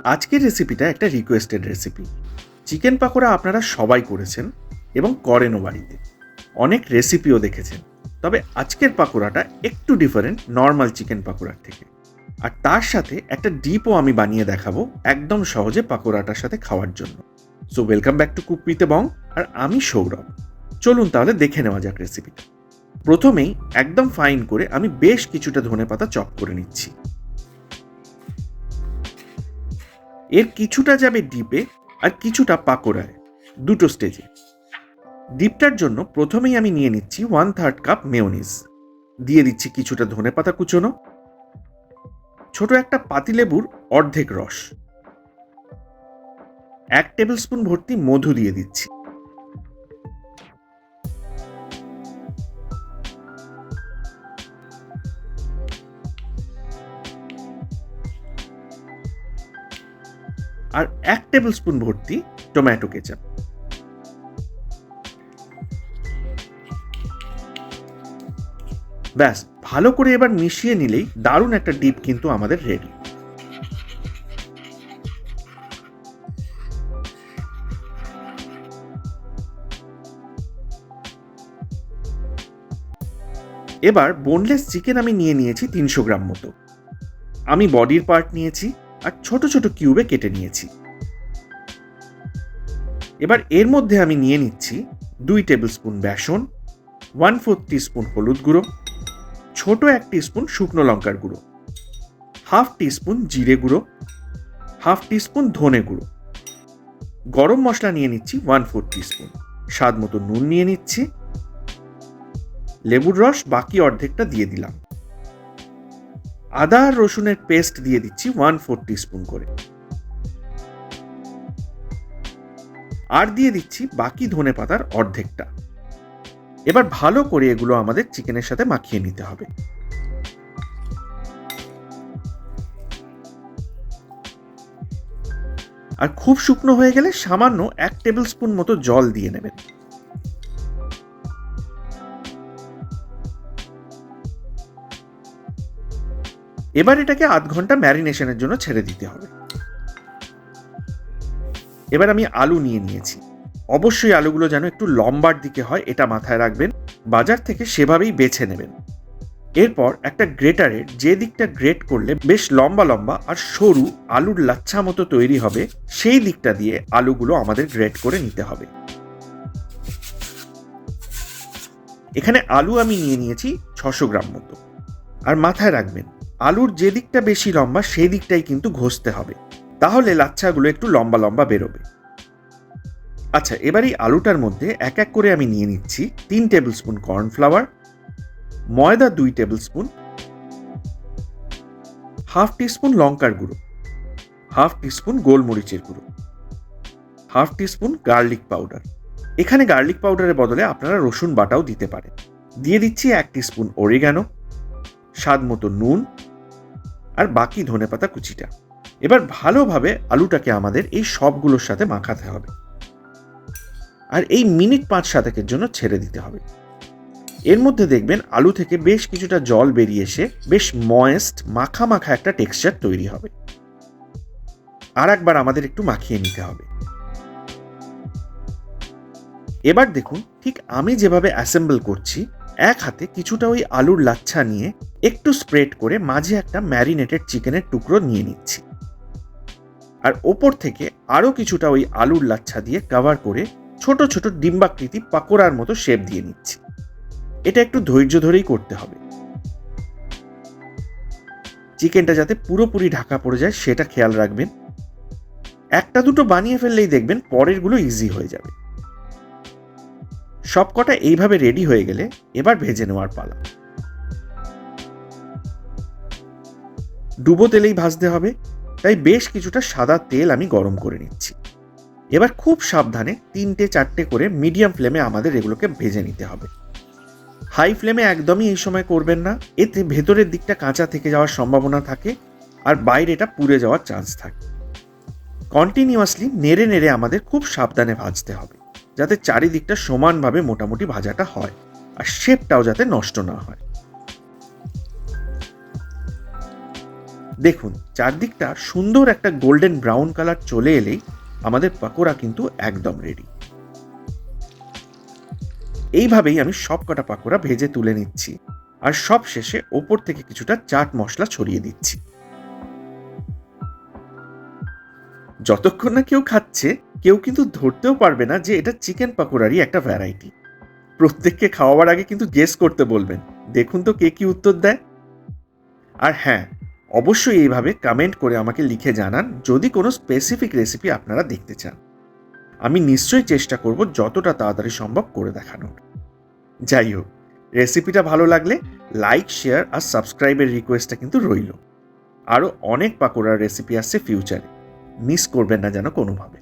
আজকের রেসিপিটা একটা রিকোয়েস্টেড রেসিপি। চিকেন পাকোড়া আপনারা সবাই করেছেন এবং করেনও বাড়িতে, অনেক রেসিপিও দেখেছেন। তবে আজকের পাকোড়াটা একটু ডিফারেন্ট নর্মাল চিকেন পাকোড়ার থেকে। আর তার সাথে একটা ডিপও আমি বানিয়ে দেখাবো একদম সহজে পাকোড়াটার সাথে খাওয়ার জন্য। So welcome back to Cook with Bong, আর আমি সৌরভ। চলুন তাহলে দেখে নেওয়া যাক রেসিপিটা। প্রথমেই একদম ফাইন করে আমি বেশ কিছুটা ধনেপাতা চপ করে নিচ্ছি। এর কিছুটা যাবে ডিপে আর কিছুটা পাকোড়ায়, দুটো স্টেজে। ডিপটার জন্য প্রথমেই আমি নিয়ে নিচ্ছি 1/3 কাপ মেয়োনিজ, দিয়ে দিচ্ছি কিছুটা ধনেপাতা কুচোনো, ছোট একটা পাতিলেবুর অর্ধেক রস, 1 টেবিল স্পুন ভর্তি মধু দিয়ে দিচ্ছি, আর 1 টেবিল স্পুন ভর্তি টমেটো কেচাপ। ব্যাস, ভালো করে এবার মিশিয়ে নিলেই দারুণ একটা ডিপ কিন্তু আমাদের রেডি। এবার বোনলেস চিকেন আমি নিয়ে নিয়েছি 300 গ্রাম মতো। আমি বডির পার্ট নিয়েছি আর ছোট ছোট কিউবে কেটে নিয়েছি। এবার এর মধ্যে আমি নিয়ে নিচ্ছি 2 টেবিল স্পুন বেসন, 1/4 টিস্পুন হলুদ গুঁড়ো, ছোট 1 টিস্পুন শুকনো লঙ্কার গুঁড়ো, 1/2 টিস্পুন জিরে গুঁড়ো, 1/2 টিস্পুন ধনে গুঁড়ো, গরম মশলা নিয়ে নিচ্ছি 1/4 টিস্পুন, স্বাদ মতো নুন নিয়ে নিচ্ছি, লেবুর রস বাকি অর্ধেকটা দিয়ে দিলাম, আদা আর রসুনের পেস্ট দিয়ে দিচ্ছি 1/4 টিস্পুন করে, আর দিয়ে দিচ্ছি বাকি ধনে পাতার অর্ধেকটা। এবার ভালো করে এগুলো আমাদের চিকেনের সাথে মাখিয়ে নিতে হবে। আর খুব শুকনো হয়ে গেলে সামান্য 1 টেবিল স্পুন মতো জল দিয়ে নেবেন। এবার এটাকে আধ ঘন্টা ম্যারিনেশনের জন্য ছেড়ে দিতে হবে। এবার আমি আলু নিয়ে নিয়েছি। অবশ্যই আলুগুলো যেন একটু লম্বার দিকে হয়, এটা মাথায় রাখবেন। বাজার থেকে সেভাবেই বেছে নেবেন। এরপর একটা গ্রেটারের যে দিকটা গ্রেট করলে বেশ লম্বা লম্বা আর সরু আলুর লাচ্ছা মতো তৈরি হবে, সেই দিকটা দিয়ে আলুগুলো আমাদের গ্রেট করে নিতে হবে। এখানে আলু আমি নিয়ে নিয়েছি 600 গ্রাম মতো। আর মাথায় রাখবেন, আলুর যে দিকটা বেশি লম্বা সেই দিকটাই কিন্তু ঘষতে হবে, তাহলে লাচ্ছাগুলো একটু লম্বা লম্বা বেরোবে। আচ্ছা, এবার এই আলুটার মধ্যে এক এক করে আমি নিয়ে নিচ্ছি 3 টেবিল স্পুন কর্নফ্লাওয়ার, ময়দা 2 টেবিল স্পুন, 1/2 টিস্পুন লঙ্কার গুঁড়ো, 1/2 টিস্পুন গোলমরিচের গুঁড়ো, 1/2 টিস্পুন গার্লিক পাউডার। এখানে গার্লিক পাউডারের বদলে আপনারা রসুন বাটাও দিতে পারেন। দিয়ে দিচ্ছি 1 টিস্পুন অরিগানো, স্বাদ মতো নুন, আর বাকি ধনেপাতা কুচিটা। এবার ভালোভাবে আলুটাকে আমাদের এই সবগুলোর সাথে মাখাতে হবে, আর এই মিনিট 5-7 জন্য ছেড়ে দিতে হবে। এর মধ্যে দেখবেন আলু থেকে বেশ কিছুটা জল বেরিয়ে এসে বেশ ময়েস্ট মাখা মাখা একটা টেক্সচার তৈরি হবে। আর একবার আমাদের একটু মাখিয়ে নিতে হবে। এবার দেখুন, ঠিক আমি যেভাবে অ্যাসেম্বল করছি, এক হাতে কিছুটা ওই আলুর লাচ্ছা নিয়ে একটু স্প্রেড করে মাঝে একটা ম্যারিনেটেড চিকেনের টুকরো নিয়ে নিচ্ছি, আর ওপর থেকে আরও কিছুটা ওই আলুর লাচ্ছা দিয়ে কভার করে ছোট ছোট ডিম্বাকৃতি পাকোড়ার মতো শেপ দিয়ে নিচ্ছি। এটা একটু ধৈর্য ধরেই করতে হবে। চিকেনটা যাতে পুরোপুরি ঢাকা পড়ে যায় সেটা খেয়াল রাখবেন। একটা দুটো বানিয়ে ফেললেই দেখবেন পরেরগুলো ইজি হয়ে যাবে। সবকটা এইভাবে রেডি হয়ে গেলে এবার ভেজে নেওয়ার পালা। ডুবো তেলেই ভাজতে হবে, তাই বেশ কিছুটা সাদা তেল আমি গরম করে নিচ্ছি। এবার খুব সাবধানে 3-4টে করে মিডিয়াম ফ্লেমে আমাদের এগুলোকে ভেজে নিতে হবে। হাই ফ্লেমে একদমই এই সময় করবেন না, এতে ভেতরের দিকটা কাঁচা থেকে যাওয়ার সম্ভাবনা থাকে আর বাইরেটা পুড়ে যাওয়ার চান্স থাকে। কন্টিনিউয়াসলি নেড়ে নেড়ে আমাদের খুব সাবধানে ভাজতে হবে, যাতে চারিদিকটা সমানভাবে মোটামুটি ভাজাটা হয় আর শেপটাও যাতে নষ্ট না হয়। দেখুন, চারদিকটা সুন্দর একটা গোল্ডেন ব্রাউন কালার চলে এলেই আমাদের পাকোড়া কিন্তু একদম রেডি। এইভাবেই আমি সব কটা পাকোড়া ভেজে তুলে নিচ্ছি, আর সব শেষে ওপর থেকে কিছুটা চাট মশলা ছড়িয়ে দিচ্ছি। যতক্ষণ না কেউ খাচ্ছে, কেউ কিন্তু ধরতেও পারবে না যে এটা চিকেন পাকোড়ারই একটা ভ্যারাইটি। প্রত্যেককে খাওয়াবার আগে কিন্তু গেস করতে বলবেন, দেখুন তো কে কি উত্তর দেয়। আর হ্যাঁ, অবশ্যই এইভাবে কমেন্ট করে আমাকে লিখে জানান যদি কোনো স্পেসিফিক রেসিপি আপনারা দেখতে চান। আমি নিশ্চয়ই চেষ্টা করব যতটা তাড়াতাড়ি সম্ভব করে দেখানোর। যাই হোক, রেসিপিটা ভালো লাগলে লাইক, শেয়ার আর সাবস্ক্রাইবের রিকোয়েস্টটা কিন্তু রইল। আরও অনেক পাকোড়ার রেসিপি আসছে ফিউচারে, মিস করবেন না যেন কোনোভাবে।